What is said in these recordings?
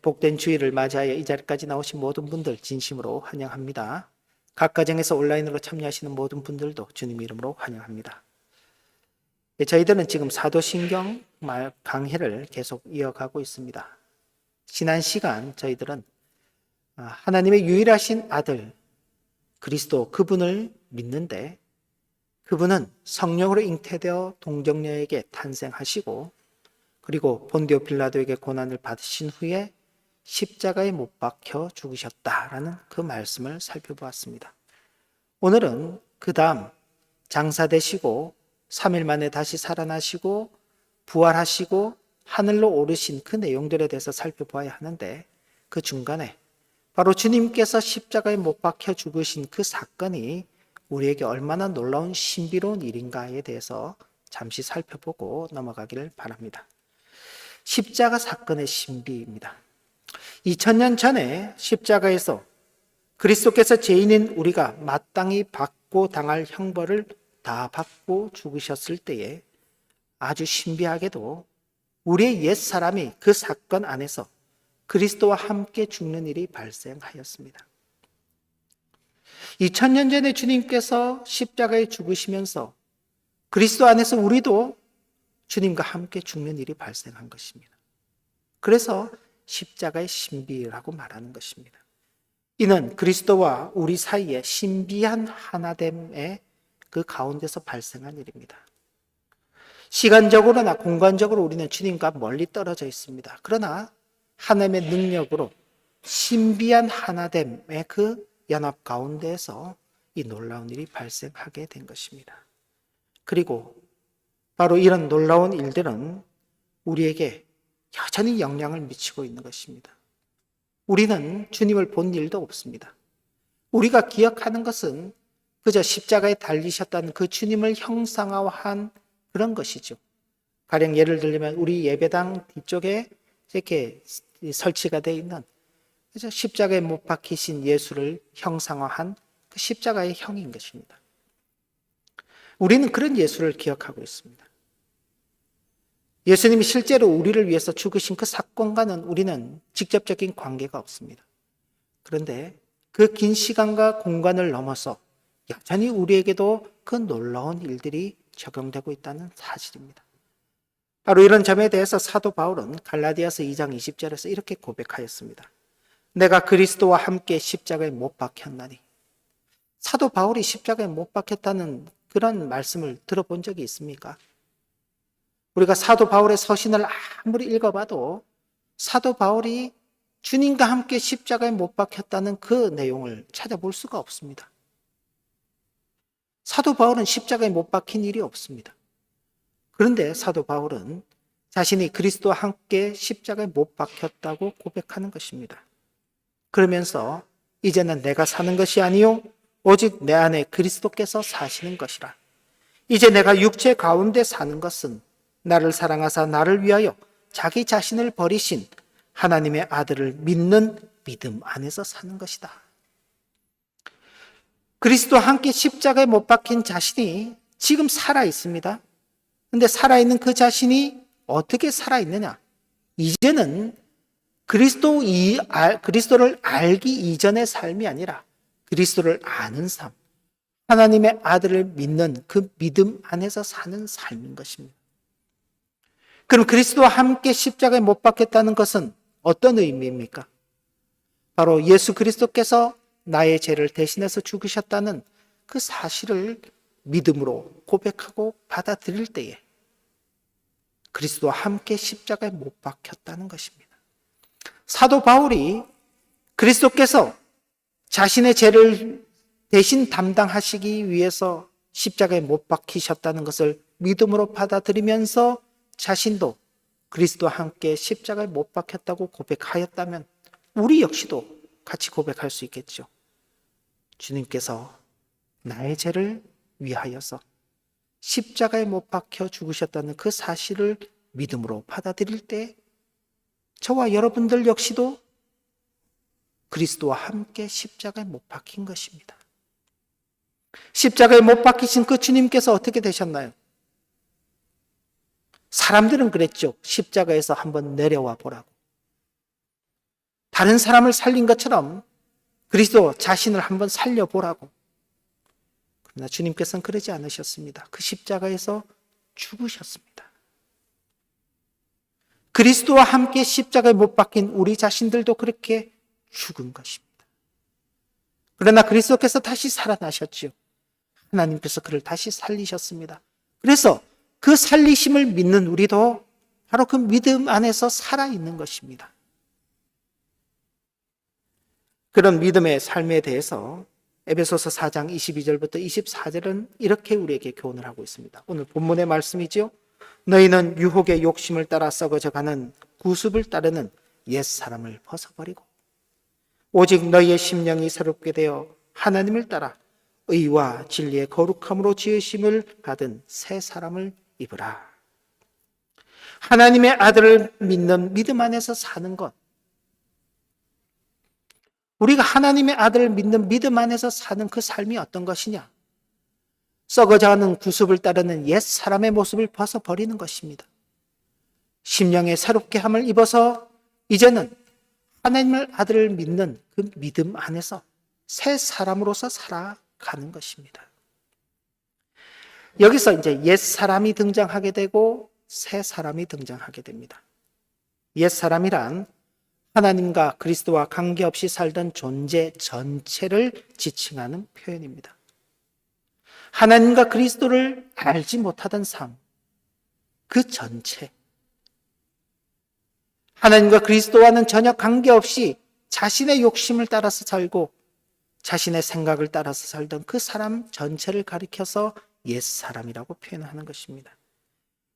복된 주일을 맞이하여 이 자리까지 나오신 모든 분들 진심으로 환영합니다. 각 가정에서 온라인으로 참여하시는 모든 분들도 주님 이름으로 환영합니다. 저희들은 지금 사도신경 강해를 계속 이어가고 있습니다. 지난 시간 저희들은 하나님의 유일하신 아들 그리스도 그분을 믿는데 그분은 성령으로 잉태되어 동정녀에게 탄생하시고 그리고 본디오 빌라도에게 고난을 받으신 후에 십자가에 못 박혀 죽으셨다라는 그 말씀을 살펴보았습니다. 오늘은 그 다음 장사되시고 3일 만에 다시 살아나시고 부활하시고 하늘로 오르신 그 내용들에 대해서 살펴보아야 하는데 그 중간에 바로 주님께서 십자가에 못 박혀 죽으신 그 사건이 우리에게 얼마나 놀라운 신비로운 일인가에 대해서 잠시 살펴보고 넘어가기를 바랍니다. 십자가 사건의 신비입니다. 2000년 전에 십자가에서 그리스도께서 죄인인 우리가 마땅히 받고 당할 형벌을 다 받고 죽으셨을 때에 아주 신비하게도 우리의 옛사람이 그 사건 안에서 그리스도와 함께 죽는 일이 발생하였습니다. 2000년 전에 주님께서 십자가에 죽으시면서 그리스도 안에서 우리도 주님과 함께 죽는 일이 발생한 것입니다. 그래서 십자가의 신비라고 말하는 것입니다. 이는 그리스도와 우리 사이에 신비한 하나됨의 그 가운데서 발생한 일입니다. 시간적으로나 공간적으로 우리는 주님과 멀리 떨어져 있습니다. 그러나 하나님의 능력으로 신비한 하나됨의 그 연합 가운데에서 이 놀라운 일이 발생하게 된 것입니다. 그리고 바로 이런 놀라운 일들은 우리에게 여전히 영향을 미치고 있는 것입니다. 우리는 주님을 본 일도 없습니다. 우리가 기억하는 것은 그저 십자가에 달리셨다는 그 주님을 형상화한 그런 것이죠. 가령 예를 들면 우리 예배당 뒤쪽에 이렇게 설치가 되어 있는 그저 십자가에 못 박히신 예수를 형상화한 그 십자가의 형인 것입니다. 우리는 그런 예수를 기억하고 있습니다. 예수님이 실제로 우리를 위해서 죽으신 그 사건과는 우리는 직접적인 관계가 없습니다. 그런데 그 긴 시간과 공간을 넘어서 여전히 우리에게도 그 놀라운 일들이 적용되고 있다는 사실입니다. 바로 이런 점에 대해서 사도 바울은 갈라디아서 2장 20절에서 이렇게 고백하였습니다. 내가 그리스도와 함께 십자가에 못 박혔나니. 사도 바울이 십자가에 못 박혔다는 그런 말씀을 들어본 적이 있습니까? 우리가 사도 바울의 서신을 아무리 읽어봐도 사도 바울이 주님과 함께 십자가에 못 박혔다는 그 내용을 찾아볼 수가 없습니다. 사도 바울은 십자가에 못 박힌 일이 없습니다. 그런데 사도 바울은 자신이 그리스도와 함께 십자가에 못 박혔다고 고백하는 것입니다. 그러면서 이제는 내가 사는 것이 아니요 오직 내 안에 그리스도께서 사시는 것이라. 이제 내가 육체 가운데 사는 것은 나를 사랑하사 나를 위하여 자기 자신을 버리신 하나님의 아들을 믿는 믿음 안에서 사는 것이다. 그리스도와 함께 십자가에 못 박힌 자신이 지금 살아 있습니다. 그런데 살아있는 그 자신이 어떻게 살아있느냐? 이제는 그리스도를 알기 이전의 삶이 아니라 그리스도를 아는 삶, 하나님의 아들을 믿는 그 믿음 안에서 사는 삶인 것입니다. 그럼 그리스도와 함께 십자가에 못 박혔다는 것은 어떤 의미입니까? 바로 예수 그리스도께서 나의 죄를 대신해서 죽으셨다는 그 사실을 믿음으로 고백하고 받아들일 때에 그리스도와 함께 십자가에 못 박혔다는 것입니다. 사도 바울이 그리스도께서 자신의 죄를 대신 담당하시기 위해서 십자가에 못 박히셨다는 것을 믿음으로 받아들이면서 자신도 그리스도와 함께 십자가에 못 박혔다고 고백하였다면 우리 역시도 같이 고백할 수 있겠죠. 주님께서 나의 죄를 위하여서 십자가에 못 박혀 죽으셨다는 그 사실을 믿음으로 받아들일 때 저와 여러분들 역시도 그리스도와 함께 십자가에 못 박힌 것입니다. 십자가에 못 박히신 그 주님께서 어떻게 되셨나요? 사람들은 그랬죠. 십자가에서 한번 내려와 보라고. 다른 사람을 살린 것처럼 그리스도 자신을 한번 살려보라고. 그러나 주님께서는 그러지 않으셨습니다. 그 십자가에서 죽으셨습니다. 그리스도와 함께 십자가에 못 박힌 우리 자신들도 그렇게 죽은 것입니다. 그러나 그리스도께서 다시 살아나셨지요. 하나님께서 그를 다시 살리셨습니다. 그래서 그 살리심을 믿는 우리도 바로 그 믿음 안에서 살아있는 것입니다. 그런 믿음의 삶에 대해서 에베소서 4장 22절부터 24절은 이렇게 우리에게 교훈을 하고 있습니다. 오늘 본문의 말씀이죠. 너희는 유혹의 욕심을 따라 썩어져가는 구습을 따르는 옛사람을 벗어버리고 오직 너희의 심령이 새롭게 되어 하나님을 따라 의와 진리의 거룩함으로 지으심을 받은 새 사람을 입으라. 하나님의 아들을 믿는 믿음 안에서 사는 것, 우리가 하나님의 아들을 믿는 믿음 안에서 사는 그 삶이 어떤 것이냐? 썩어져가는 구습을 따르는 옛 사람의 모습을 벗어버리는 것입니다. 심령의 새롭게 함을 입어서 이제는 하나님의 아들을 믿는 그 믿음 안에서 새 사람으로서 살아가는 것입니다. 여기서 이제 옛 사람이 등장하게 되고 새 사람이 등장하게 됩니다. 옛 사람이란 하나님과 그리스도와 관계없이 살던 존재 전체를 지칭하는 표현입니다. 하나님과 그리스도를 알지 못하던 삶, 그 전체. 하나님과 그리스도와는 전혀 관계없이 자신의 욕심을 따라서 살고 자신의 생각을 따라서 살던 그 사람 전체를 가리켜서 옛사람이라고 표현하는 것입니다.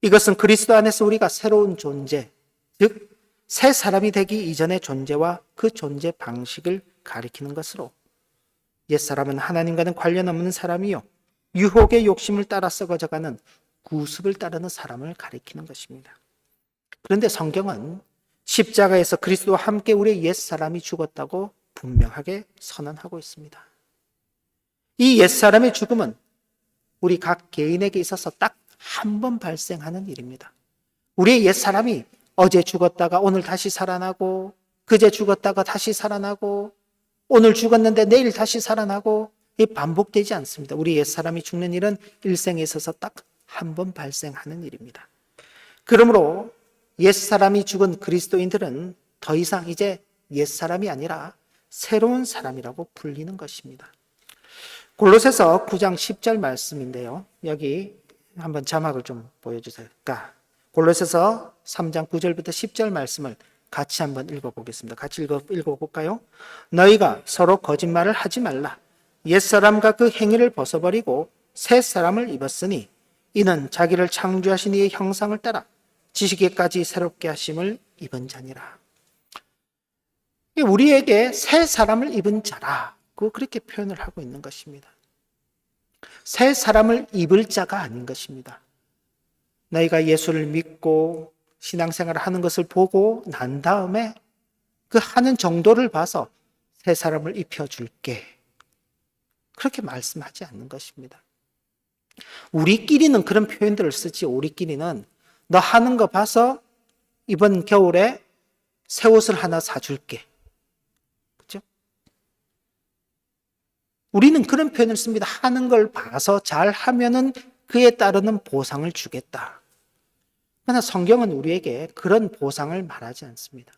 이것은 그리스도 안에서 우리가 새로운 존재, 즉 새 사람이 되기 이전의 존재와 그 존재 방식을 가리키는 것으로 옛사람은 하나님과는 관련 없는 사람이요 유혹의 욕심을 따라 썩어져가는 구습을 따르는 사람을 가리키는 것입니다. 그런데 성경은 십자가에서 그리스도와 함께 우리의 옛사람이 죽었다고 분명하게 선언하고 있습니다. 이 옛사람의 죽음은 우리 각 개인에게 있어서 딱 한 번 발생하는 일입니다. 우리의 옛사람이 어제 죽었다가 오늘 다시 살아나고 그제 죽었다가 다시 살아나고 오늘 죽었는데 내일 다시 살아나고 이 반복되지 않습니다. 우리 옛사람이 죽는 일은 일생에 있어서 딱 한 번 발생하는 일입니다. 그러므로 옛사람이 죽은 그리스도인들은 더 이상 이제 옛사람이 아니라 새로운 사람이라고 불리는 것입니다. 골로새서 9장 10절 말씀인데요. 여기 한번 자막을 좀 보여주세요. 그러니까 골로새서 3장 9절부터 10절 말씀을 같이 한번 읽어보겠습니다. 같이 읽어볼까요? 너희가 서로 거짓말을 하지 말라. 옛사람과 그 행위를 벗어버리고 새 사람을 입었으니 이는 자기를 창조하신 이의 형상을 따라 지식에까지 새롭게 하심을 입은 자니라. 우리에게 새 사람을 입은 자라고 그렇게 표현을 하고 있는 것입니다. 새 사람을 입을 자가 아닌 것입니다. 너희가 예수를 믿고 신앙생활을 하는 것을 보고 난 다음에 그 하는 정도를 봐서 새 사람을 입혀줄게. 그렇게 말씀하지 않는 것입니다. 우리끼리는 그런 표현들을 쓰지. 우리끼리는 너 하는 거 봐서 이번 겨울에 새 옷을 하나 사줄게. 그렇죠? 우리는 그런 표현을 씁니다. 하는 걸 봐서 잘 하면은 그에 따르는 보상을 주겠다. 그러나 성경은 우리에게 그런 보상을 말하지 않습니다.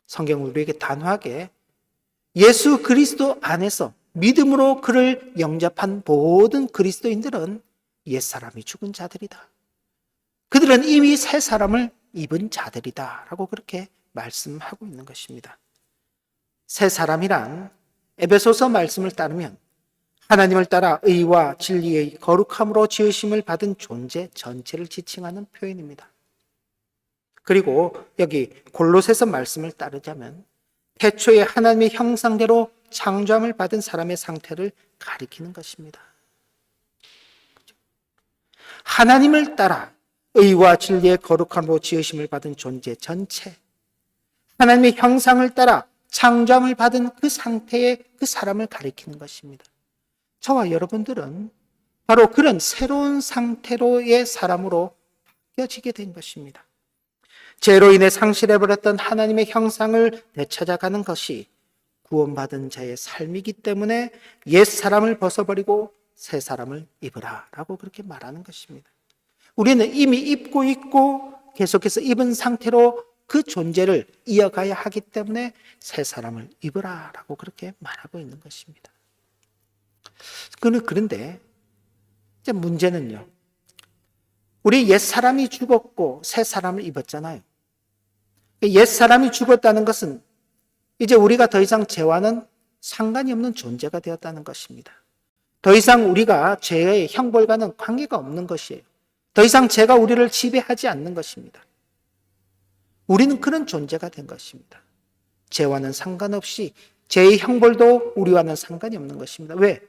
성경은 우리에게 단호하게 예수 그리스도 안에서 믿음으로 그를 영접한 모든 그리스도인들은 옛사람이 죽은 자들이다. 그들은 이미 새 사람을 입은 자들이다 라고 그렇게 말씀하고 있는 것입니다. 새 사람이란 에베소서 말씀을 따르면 하나님을 따라 의와 진리의 거룩함으로 지으심을 받은 존재 전체를 지칭하는 표현입니다. 그리고 여기 골로새서 말씀을 따르자면 태초에 하나님의 형상대로 창조함을 받은 사람의 상태를 가리키는 것입니다. 하나님을 따라 의와 진리의 거룩함으로 지으심을 받은 존재 전체, 하나님의 형상을 따라 창조함을 받은 그 상태의 그 사람을 가리키는 것입니다. 저와 여러분들은 바로 그런 새로운 상태로의 사람으로 바뀌어지게 된 것입니다. 죄로 인해 상실해버렸던 하나님의 형상을 되찾아가는 것이 구원받은 자의 삶이기 때문에 옛 사람을 벗어버리고 새 사람을 입으라 라고 그렇게 말하는 것입니다. 우리는 이미 입고 있고 계속해서 입은 상태로 그 존재를 이어가야 하기 때문에 새 사람을 입으라 라고 그렇게 말하고 있는 것입니다. 그런데 이제 문제는요, 우리 옛 사람이 죽었고 새 사람을 입었잖아요. 옛 사람이 죽었다는 것은 이제 우리가 더 이상 죄와는 상관이 없는 존재가 되었다는 것입니다. 더 이상 우리가 죄의 형벌과는 관계가 없는 것이에요. 더 이상 죄가 우리를 지배하지 않는 것입니다. 우리는 그런 존재가 된 것입니다. 죄와는 상관없이 죄의 형벌도 우리와는 상관이 없는 것입니다. 왜?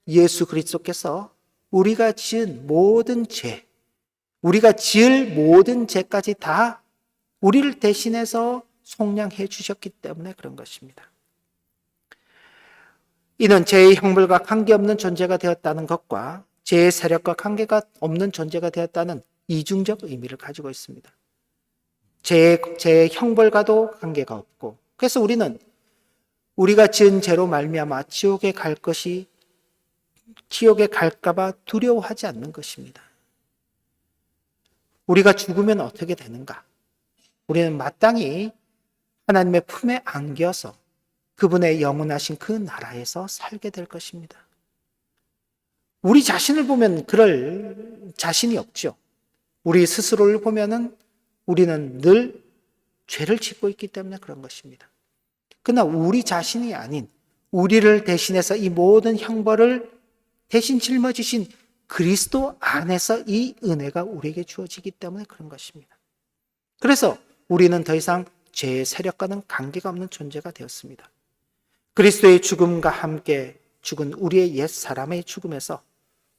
예수 그리스도께서 우리가 지은 모든 죄, 우리가 지을 모든 죄까지 다 우리를 대신해서 속량해 주셨기 때문에 그런 것입니다. 이는 죄의 형벌과 관계없는 존재가 되었다는 것과 죄의 세력과 관계가 없는 존재가 되었다는 이중적 의미를 가지고 있습니다. 죄의 형벌과도 관계가 없고, 그래서 우리는 우리가 지은 죄로 말미암아 지옥에 갈까 봐 두려워하지 않는 것입니다. 우리가 죽으면 어떻게 되는가? 우리는 마땅히 하나님의 품에 안겨서 그분의 영원하신 그 나라에서 살게 될 것입니다. 우리 자신을 보면 그럴 자신이 없죠. 우리 스스로를 보면은 우리는 늘 죄를 짓고 있기 때문에 그런 것입니다. 그러나 우리 자신이 아닌 우리를 대신해서 이 모든 형벌을 대신 짊어지신 그리스도 안에서 이 은혜가 우리에게 주어지기 때문에 그런 것입니다. 그래서 우리는 더 이상 죄의 세력과는 관계가 없는 존재가 되었습니다. 그리스도의 죽음과 함께 죽은 우리의 옛 사람의 죽음에서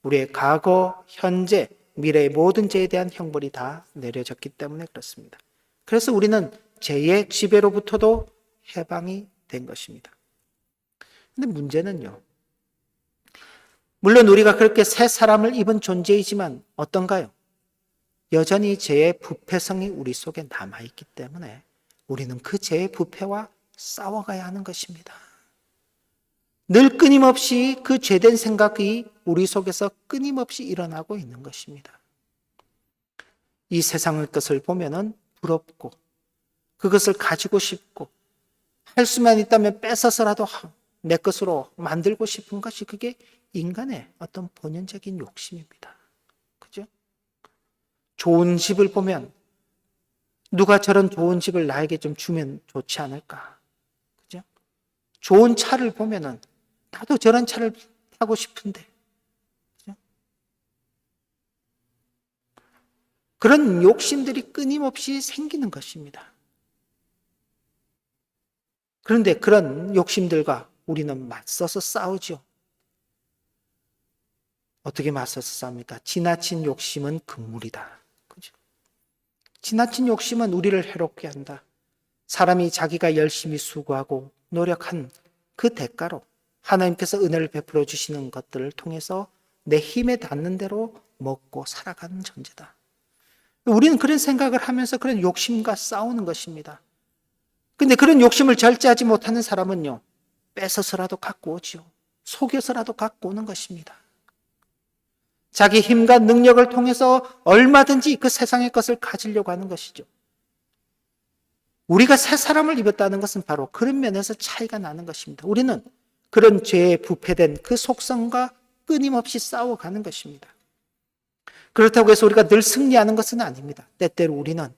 우리의 과거, 현재, 미래의 모든 죄에 대한 형벌이 다 내려졌기 때문에 그렇습니다. 그래서 우리는 죄의 지배로부터도 해방이 된 것입니다. 근데 문제는요, 물론 우리가 그렇게 새 사람을 입은 존재이지만 어떤가요? 여전히 죄의 부패성이 우리 속에 남아있기 때문에 우리는 그 죄의 부패와 싸워가야 하는 것입니다. 늘 끊임없이 그 죄된 생각이 우리 속에서 끊임없이 일어나고 있는 것입니다. 이 세상의 것을 보면은 부럽고 그것을 가지고 싶고 할 수만 있다면 뺏어서라도 내 것으로 만들고 싶은 것이 그게 인간의 어떤 본연적인 욕심입니다. 그죠? 좋은 집을 보면 누가 저런 좋은 집을 나에게 좀 주면 좋지 않을까? 그죠? 좋은 차를 보면은 나도 저런 차를 타고 싶은데. 그죠? 그런 욕심들이 끊임없이 생기는 것입니다. 그런데 그런 욕심들과 우리는 맞서서 싸우죠. 어떻게 맞서서 싸웁니까? 지나친 욕심은 금물이다. 그죠? 지나친 욕심은 우리를 해롭게 한다. 사람이 자기가 열심히 수고하고 노력한 그 대가로 하나님께서 은혜를 베풀어 주시는 것들을 통해서 내 힘에 닿는 대로 먹고 살아가는 존재다. 우리는 그런 생각을 하면서 그런 욕심과 싸우는 것입니다. 근데 그런 욕심을 절제하지 못하는 사람은요, 뺏어서라도 갖고 오죠. 속여서라도 갖고 오는 것입니다. 자기 힘과 능력을 통해서 얼마든지 그 세상의 것을 가지려고 하는 것이죠. 우리가 새 사람을 입었다는 것은 바로 그런 면에서 차이가 나는 것입니다. 우리는 그런 죄에 부패된 그 속성과 끊임없이 싸워가는 것입니다. 그렇다고 해서 우리가 늘 승리하는 것은 아닙니다. 때때로 우리는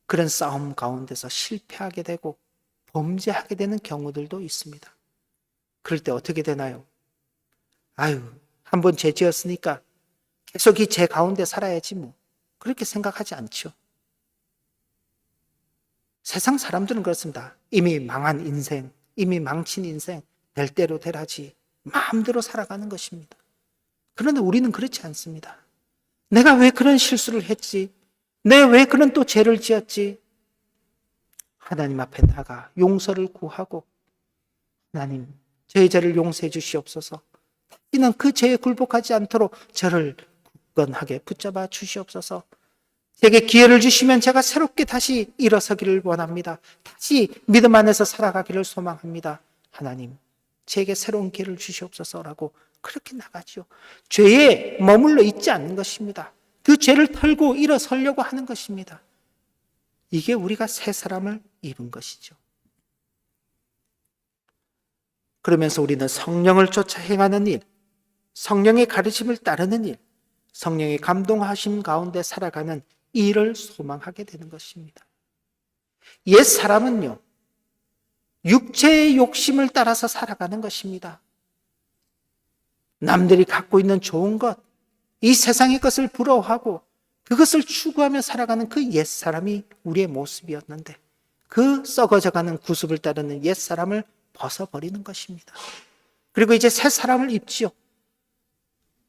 그런 싸움 가운데서 실패하게 되고 범죄하게 되는 경우들도 있습니다. 그럴 때 어떻게 되나요? 한번 죄 지었으니까 계속 이 죄 가운데 살아야지 뭐. 그렇게 생각하지 않죠. 세상 사람들은 그렇습니다. 이미 망한 인생, 이미 망친 인생, 될 대로 되라지 마음대로 살아가는 것입니다. 그런데 우리는 그렇지 않습니다. 내가 왜 그런 실수를 했지? 내가 왜 그런 또 죄를 지었지? 하나님 앞에 나가 용서를 구하고, 하나님 저의 죄를 용서해 주시옵소서. 이는 그 죄에 굴복하지 않도록 저를 굳건하게 붙잡아 주시옵소서. 제게 기회를 주시면 제가 새롭게 다시 일어서기를 원합니다. 다시 믿음 안에서 살아가기를 소망합니다. 하나님, 제게 새로운 기회를 주시옵소서라고 그렇게 나가죠. 죄에 머물러 있지 않는 것입니다. 그 죄를 털고 일어서려고 하는 것입니다. 이게 우리가 새 사람을 입은 것이죠. 그러면서 우리는 성령을 쫓아 행하는 일, 성령의 가르침을 따르는 일, 성령의 감동하심 가운데 살아가는 일을 소망하게 되는 것입니다. 옛 사람은요, 육체의 욕심을 따라서 살아가는 것입니다. 남들이 갖고 있는 좋은 것, 이 세상의 것을 부러워하고 그것을 추구하며 살아가는 그 옛 사람이 우리의 모습이었는데, 그 썩어져가는 구습을 따르는 옛 사람을 벗어버리는 것입니다. 그리고 이제 새 사람을 입지요.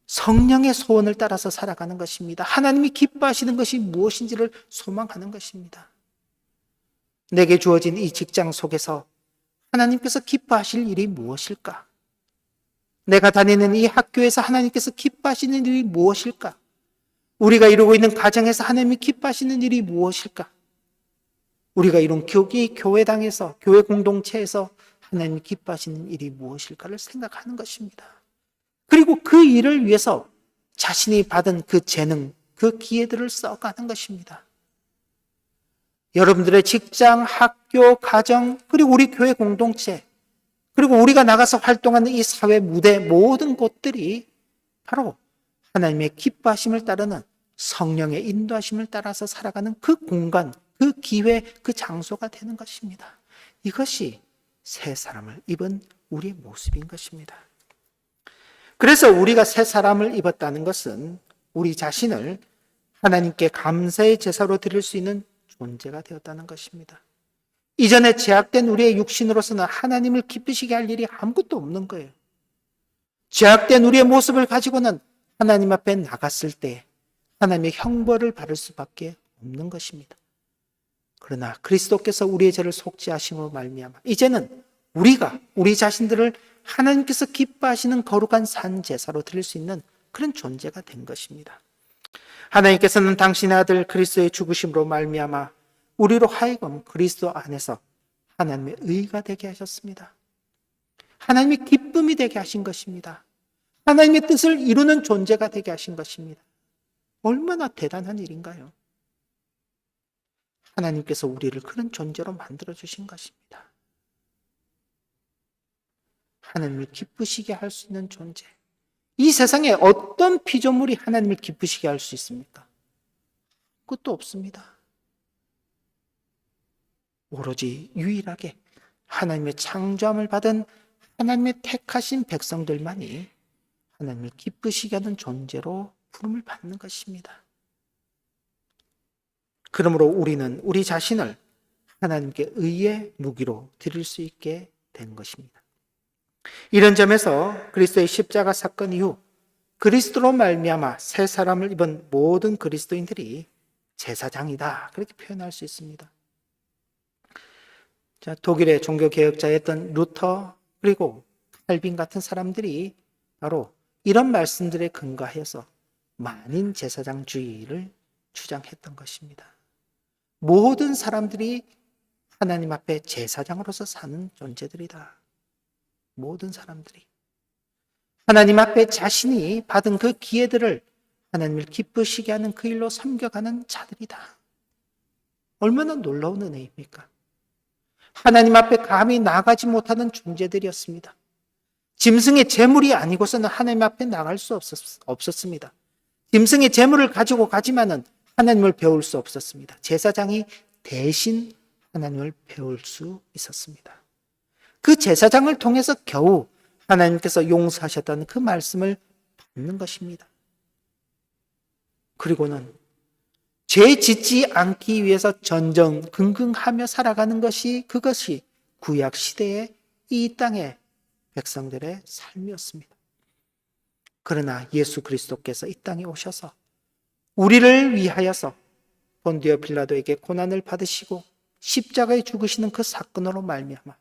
성령의 소원을 따라서 살아가는 것입니다. 하나님이 기뻐하시는 것이 무엇인지를 소망하는 것입니다. 내게 주어진 이 직장 속에서 하나님께서 기뻐하실 일이 무엇일까? 내가 다니는 이 학교에서 하나님께서 기뻐하시는 일이 무엇일까? 우리가 이루고 있는 가정에서 하나님이 기뻐하시는 일이 무엇일까? 우리가 이룬 교회당에서, 교회 공동체에서 하나님이 기뻐하시는 일이 무엇일까를 생각하는 것입니다. 그리고 그 일을 위해서 자신이 받은 그 재능, 그 기회들을 써가는 것입니다. 여러분들의 직장, 학교, 가정, 그리고 우리 교회 공동체, 그리고 우리가 나가서 활동하는 이 사회 무대 모든 곳들이 바로 하나님의 기뻐하심을 따르는 성령의 인도하심을 따라서 살아가는 그 공간, 그 기회, 그 장소가 되는 것입니다. 이것이 새 사람을 입은 우리의 모습인 것입니다. 그래서 우리가 새 사람을 입었다는 것은 우리 자신을 하나님께 감사의 제사로 드릴 수 있는 존재가 되었다는 것입니다. 이전에 죄악된 우리의 육신으로서는 하나님을 기쁘시게 할 일이 아무것도 없는 거예요. 죄악된 우리의 모습을 가지고는 하나님 앞에 나갔을 때 하나님의 형벌을 받을 수밖에 없는 것입니다. 그러나 그리스도께서 우리의 죄를 속죄하심으로 말미암아 이제는 우리가 우리 자신들을 하나님께서 기뻐하시는 거룩한 산 제사로 드릴 수 있는 그런 존재가 된 것입니다. 하나님께서는 당신의 아들 그리스도의 죽으심으로 말미암아 우리로 하여금 그리스도 안에서 하나님의 의가 되게 하셨습니다. 하나님의 기쁨이 되게 하신 것입니다. 하나님의 뜻을 이루는 존재가 되게 하신 것입니다. 얼마나 대단한 일인가요? 하나님께서 우리를 그런 존재로 만들어주신 것입니다. 하나님을 기쁘시게 할 수 있는 존재. 이 세상에 어떤 피조물이 하나님을 기쁘시게 할 수 있습니까? 그것도 없습니다. 오로지 유일하게 하나님의 창조함을 받은 하나님의 택하신 백성들만이 하나님을 기쁘시게 하는 존재로 부름을 받는 것입니다. 그러므로 우리는 우리 자신을 하나님께 의의 무기로 드릴 수 있게 된 것입니다. 이런 점에서 그리스도의 십자가 사건 이후 그리스도로 말미암아 새 사람을 입은 모든 그리스도인들이 제사장이다, 그렇게 표현할 수 있습니다. 자, 독일의 종교개혁자였던 루터 그리고 칼빈 같은 사람들이 바로 이런 말씀들에 근거하여서 만인 제사장주의를 주장했던 것입니다. 모든 사람들이 하나님 앞에 제사장으로서 사는 존재들이다. 모든 사람들이 하나님 앞에 자신이 받은 그 기회들을 하나님을 기쁘시게 하는 그 일로 섬겨가는 자들이다. 얼마나 놀라운 은혜입니까? 하나님 앞에 감히 나가지 못하는 존재들이었습니다. 짐승의 재물이 아니고서는 하나님 앞에 나갈 수 없었습니다. 짐승의 재물을 가지고 가지만은 하나님을 배울 수 없었습니다. 제사장이 대신 하나님을 배울 수 있었습니다. 그 제사장을 통해서 겨우 하나님께서 용서하셨다는 그 말씀을 받는 것입니다. 그리고는 죄 짓지 않기 위해서 전전긍긍하며 살아가는 것이 그것이 구약 시대의 이 땅의 백성들의 삶이었습니다. 그러나 예수 그리스도께서 이 땅에 오셔서 우리를 위하여서 본디오 빌라도에게 고난을 받으시고 십자가에 죽으시는 그 사건으로 말미암아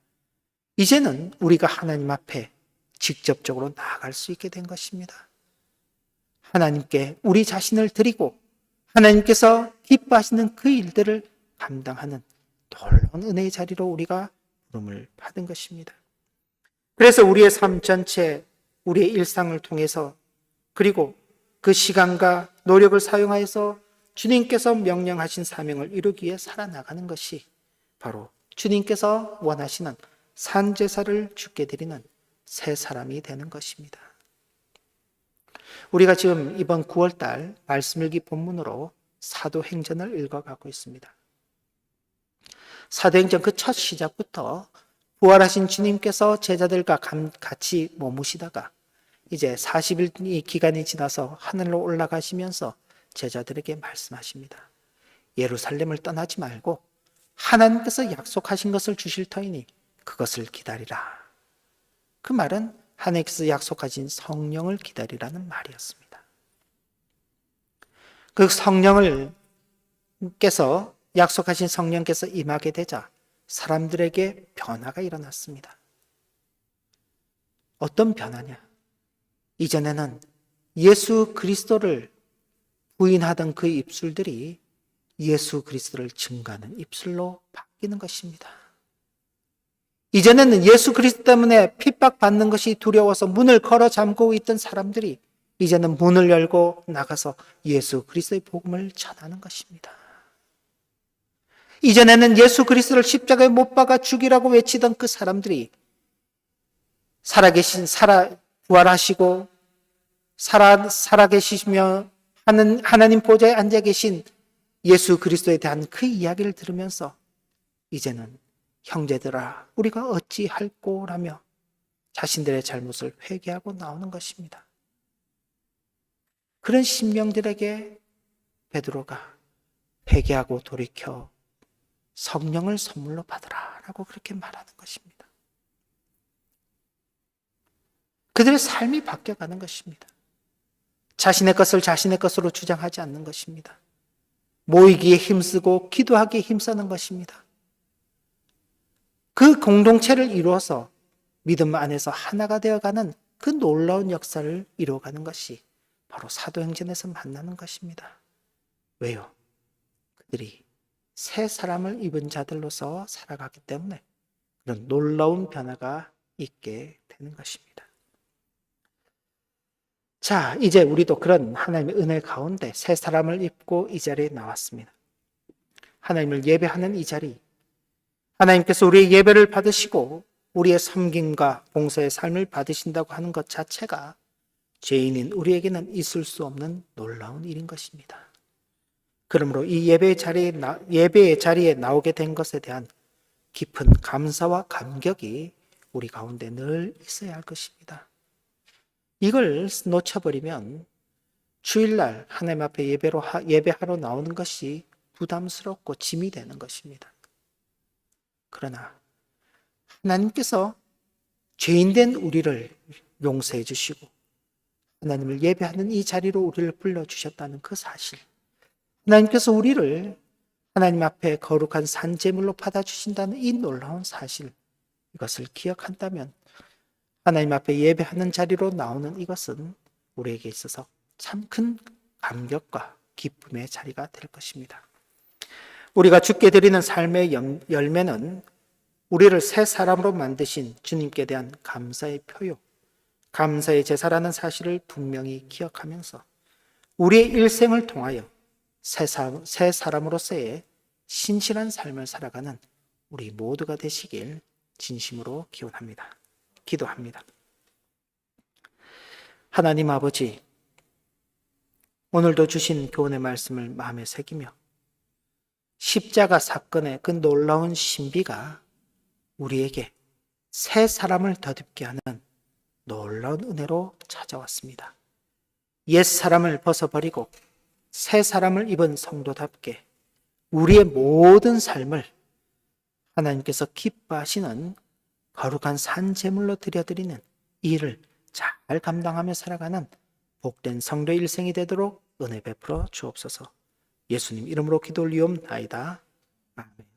이제는 우리가 하나님 앞에 직접적으로 나아갈 수 있게 된 것입니다. 하나님께 우리 자신을 드리고 하나님께서 기뻐하시는 그 일들을 감당하는 놀라운 은혜의 자리로 우리가 부름을 받은 것입니다. 그래서 우리의 삶 전체, 우리의 일상을 통해서 그리고 그 시간과 노력을 사용하여서 주님께서 명령하신 사명을 이루기 위해 살아나가는 것이 바로 주님께서 원하시는 산제사를 주께 드리는 새 사람이 되는 것입니다. 우리가 지금 이번 9월달 말씀일기 본문으로 사도행전을 읽어가고 있습니다. 사도행전 그 첫 시작부터 부활하신 주님께서 제자들과 같이 머무시다가 이제 40일 기간이 지나서 하늘로 올라가시면서 제자들에게 말씀하십니다. 예루살렘을 떠나지 말고 하나님께서 약속하신 것을 주실 터이니 그것을 기다리라. 그 말은 하나님께서 약속하신 성령을 기다리라는 말이었습니다. 그 성령을께서 약속하신 성령께서 임하게 되자 사람들에게 변화가 일어났습니다. 어떤 변화냐? 이전에는 예수 그리스도를 부인하던 그 입술들이 예수 그리스도를 증거하는 입술로 바뀌는 것입니다. 이전에는 예수 그리스도 때문에 핍박받는 것이 두려워서 문을 걸어 잠그고 있던 사람들이 이제는 문을 열고 나가서 예수 그리스도의 복음을 전하는 것입니다. 이전에는 예수 그리스도를 십자가에 못 박아 죽이라고 외치던 그 사람들이 부활하시고 살아계시며 하나님 보좌에 앉아 계신 예수 그리스도에 대한 그 이야기를 들으면서 이제는 형제들아 우리가 어찌할꼬라며 자신들의 잘못을 회개하고 나오는 것입니다. 그런 심령들에게 베드로가 회개하고 돌이켜 성령을 선물로 받으라 라고 그렇게 말하는 것입니다. 그들의 삶이 바뀌어가는 것입니다. 자신의 것을 자신의 것으로 주장하지 않는 것입니다. 모이기에 힘쓰고 기도하기에 힘쓰는 것입니다. 그 공동체를 이루어서 믿음 안에서 하나가 되어가는 그 놀라운 역사를 이루어가는 것이 바로 사도행전에서 만나는 것입니다. 왜요? 그들이 새 사람을 입은 자들로서 살아가기 때문에 그런 놀라운 변화가 있게 되는 것입니다. 자, 이제 우리도 그런 하나님의 은혜 가운데 새 사람을 입고 이 자리에 나왔습니다. 하나님을 예배하는 이 자리, 하나님께서 우리의 예배를 받으시고 우리의 섬김과 봉사의 삶을 받으신다고 하는 것 자체가 죄인인 우리에게는 있을 수 없는 놀라운 일인 것입니다. 그러므로 이 예배의 자리에 나오게 된 것에 대한 깊은 감사와 감격이 우리 가운데 늘 있어야 할 것입니다. 이걸 놓쳐버리면 주일날 하나님 앞에 예배하러 나오는 것이 부담스럽고 짐이 되는 것입니다. 그러나 하나님께서 죄인된 우리를 용서해 주시고 하나님을 예배하는 이 자리로 우리를 불러주셨다는 그 사실, 하나님께서 우리를 하나님 앞에 거룩한 산제물로 받아주신다는 이 놀라운 사실, 이것을 기억한다면 하나님 앞에 예배하는 자리로 나오는 이것은 우리에게 있어서 참 큰 감격과 기쁨의 자리가 될 것입니다. 우리가 주께 드리는 삶의 열매는 우리를 새 사람으로 만드신 주님께 대한 감사의 표요, 감사의 제사라는 사실을 분명히 기억하면서 우리의 일생을 통하여 새 사람으로서의 신실한 삶을 살아가는 우리 모두가 되시길 진심으로 기원합니다. 기도합니다. 하나님 아버지, 오늘도 주신 교훈의 말씀을 마음에 새기며 십자가 사건의 그 놀라운 신비가 우리에게 새 사람을 덧입게 하는 놀라운 은혜로 찾아왔습니다. 옛 사람을 벗어버리고 새 사람을 입은 성도답게 우리의 모든 삶을 하나님께서 기뻐하시는 거룩한 산제물로 드려드리는 이 일을 잘 감당하며 살아가는 복된 성도 일생이 되도록 은혜 베풀어 주옵소서. 예수님 이름으로 기도 올리옵나이다. 아멘.